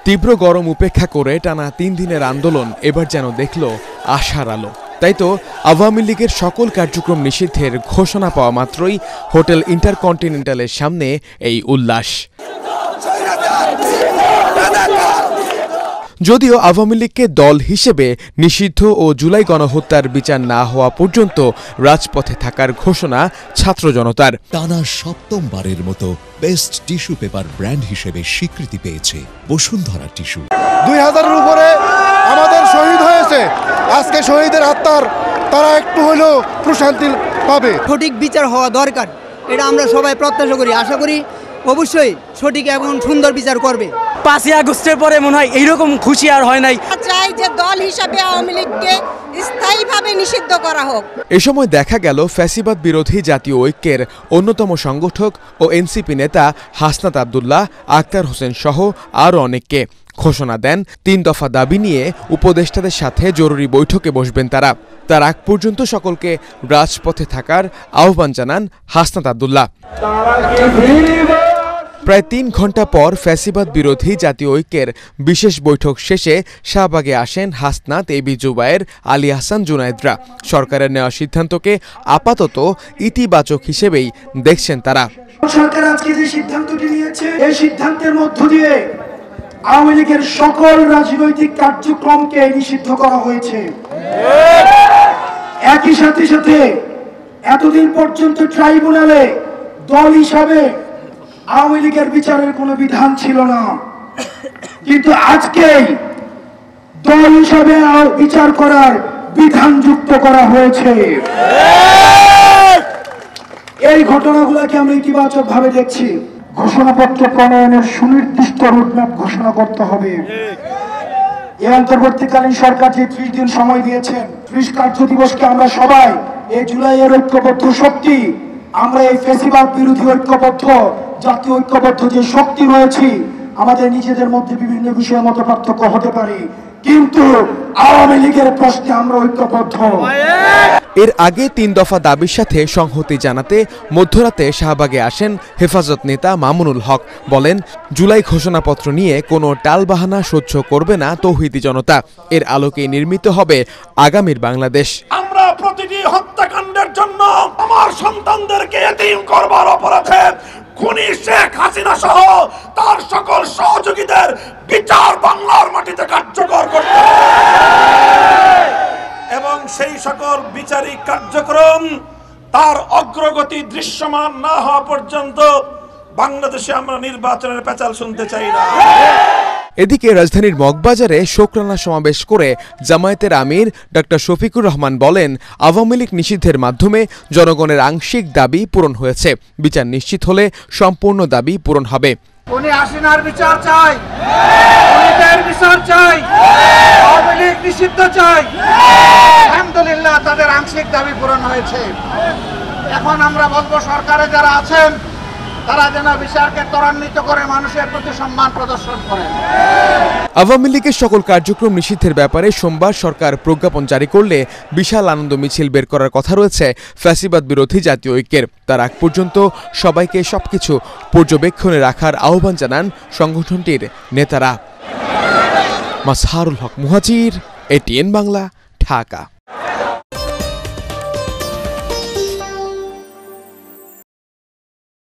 তীব্র গরম উপেক্ষা করে টানা ৩ দিনের আন্দোলন এবার যেন দেখল আশার আলো। তাই তো আওয়ামী লীগের সকল কার্যক্রম নিষিদ্ধের ঘোষণা পাওয়া মাত্রই হোটেল ইন্টারকন্টিনেন্টালের সামনে এই উল্লাস। যদিও আওয়ামী লীগকে দল হিসেবে নিষিদ্ধ ও জুলাই গণহত্যার বিচার না হওয়া পর্যন্ত রাজপথে থাকার ঘোষণা ছাত্র জনতার। টানা সপ্তমবারের মতো বেস্ট টিস্যু পেপার ব্র্যান্ড হিসেবে স্বীকৃতি পেয়েছে বসুন্ধরা টিস্যু। ২০০০-এর উপরে আমাদের শহীদ হয়েছে। আজকে শহীদের আত্মার তারা একটু হলেও প্রশান্তি পাবে। সঠিক বিচার হওয়া দরকার, এটা আমরা সবাই প্রত্যাশা করি। আশা করি অবশ্যই সঠিক এবং সুন্দর বিচার করবে। ৫ই আগস্টের পরে মনে হয় এইরকম খুশি আর হয় নাই। চাই যে দল হিসাবে আওয়ামী লীগকে স্থায়ীভাবে নিষিদ্ধ করা হোক। এ সময় দেখা গেল ফ্যাসিবাদ বিরোধী জাতীয় ঐক্যের অন্যতম সংগঠক ও এনসিপি নেতা হাসনাত আব্দুল্লাহ, আক্তার হোসেন সহ আরও অনেককে। ঘোষণা দেন ৩ দফা দাবি নিয়ে উপদেষ্টাদের সাথে জরুরি বৈঠকে বসবেন তারা। তার আগ পর্যন্ত সকলকে রাজপথে থাকার আহ্বান জানান হাসনাত আব্দুল্লাহ। প্রায় ৩ ঘণ্টা পর ফ্যাসিবাদ বিরোধী জাতীয় ঐক্যের বিশেষ বৈঠক শেষে শাহবাগে আসেন হাসনাত, এবি জুবায়ের, আলী আহসান জুনায়েদরা। সরকারের নেওয়া সিদ্ধান্তকে আপাতত ইতিবাচক হিসেবেই দেখছেন তারা। সরকার আজকে যে সিদ্ধান্তটি নিয়েছে, এই সিদ্ধান্তের মধ্য দিয়ে আওয়ামী লীগের সকল রাজনৈতিক কার্যক্রমকে নিষিদ্ধ করা হয়েছে। একই সাথে এতদিন পর্যন্ত ট্রাইব্যুনালে দল হিসাবে আওয়ামী লীগের বিচারের কোনো বিধান ছিল না, কিন্তু আজকেই দল হিসাবে বিচার করার বিধান যুক্ত করা হয়েছে। এই ঘটনাগুলোকে আমরা ইতিবাচক ভাবে দেখছি। ঘোষণাপত্র প্রণয়নের সুনির্দিষ্ট রোডম্যাপ ঘোষণা করতে হবে। এই অন্তর্বর্তীকালীন সরকার যে ৩০ দিন সময় দিয়েছেন, ৩০ কার্য দিবসকে আমরা সবাই এই জুলাইয়ের ঐক্যবদ্ধ শক্তি, আমরা এই ফ্যাসিবাদ বিরোধী ঐক্যবদ্ধ জাতীয় ঐক্যবদ্ধ যে শক্তি রয়েছি, আমাদের নিজেদের মধ্যে বিভিন্ন বিষয়ের মতো পার্থক্য হতে পারে, কিন্তু আওয়ামী লীগের প্রশ্নে আমরা ঐক্যবদ্ধ। এর আগে ৩ দফা দাবির সাথে সংহতি জানাতে মধ্যরাতে শাহবাগে আসেন হেফাজত নেতা মামুনুল হক। বলেন, জুলাই ঘোষণাপত্র নিয়ে কোনো টালবাহানা সহ্য করবে না তৌহিদি জনতা। এর আলোকে নির্মিত হবে আগামীর বাংলাদেশ। আমরা প্রতিটি হত্যাকাণ্ডের জন্য আমার সন্তানদেরকে এতিম করবার অপরাধে খুনি শেখ হাসিনা সহ তার সকল সহযোগীদের বিচার বাংলার মাটিতে কার্যকর করতে হবে এবং সেই সকল বিচারিক কার্যক্রম তার অগ্রগতি দৃশ্যমান না হওয়া পর্যন্ত বাংলাদেশে আমরা নির্বাচনের পেঁচাল শুনতে চাই না। এদিকে রাজধানীর মগবাজারে শোকরানা সমাবেশ করে জামায়াতের আমির ডক্টর শফিকুর রহমান বলেন, আওয়ামী লীগ নিষিদ্ধের মাধ্যমে জনগণের আংশিক দাবি পূরণ হয়েছে। বিচার নিশ্চিত হলে সম্পূর্ণ দাবি পূরণ হবে। উনি হাসিনার বিচার চাই, খুনিদের বিচার চাই, আওয়ামী লীগ নিষিদ্ধ চাই। আলহামদুলিল্লাহ তাদের আংশিক দাবি পূরণ হয়েছে। এখন আমরা বলবো সরকারে যারা আছেন তারা যেন বিচারকে ত্বরান্বিত করে মানুষের প্রতি সম্মান প্রদর্শন করেন। আওয়ামী লীগের সকল কার্যক্রম নিষিদ্ধের ব্যাপারে সোমবার সরকার প্রজ্ঞাপন জারি করলে বিশাল আনন্দ মিছিল বের করার কথা রয়েছে ফ্যাসিবাদ বিরোধী জাতীয় ঐক্যের। তার আগ পর্যন্ত সবাইকে সবকিছু পর্যবেক্ষণে রাখার আহ্বান জানান সংগঠনটির নেতারা। মাজহারুল হক মুহাজির, এটিএন বাংলা, ঢাকা।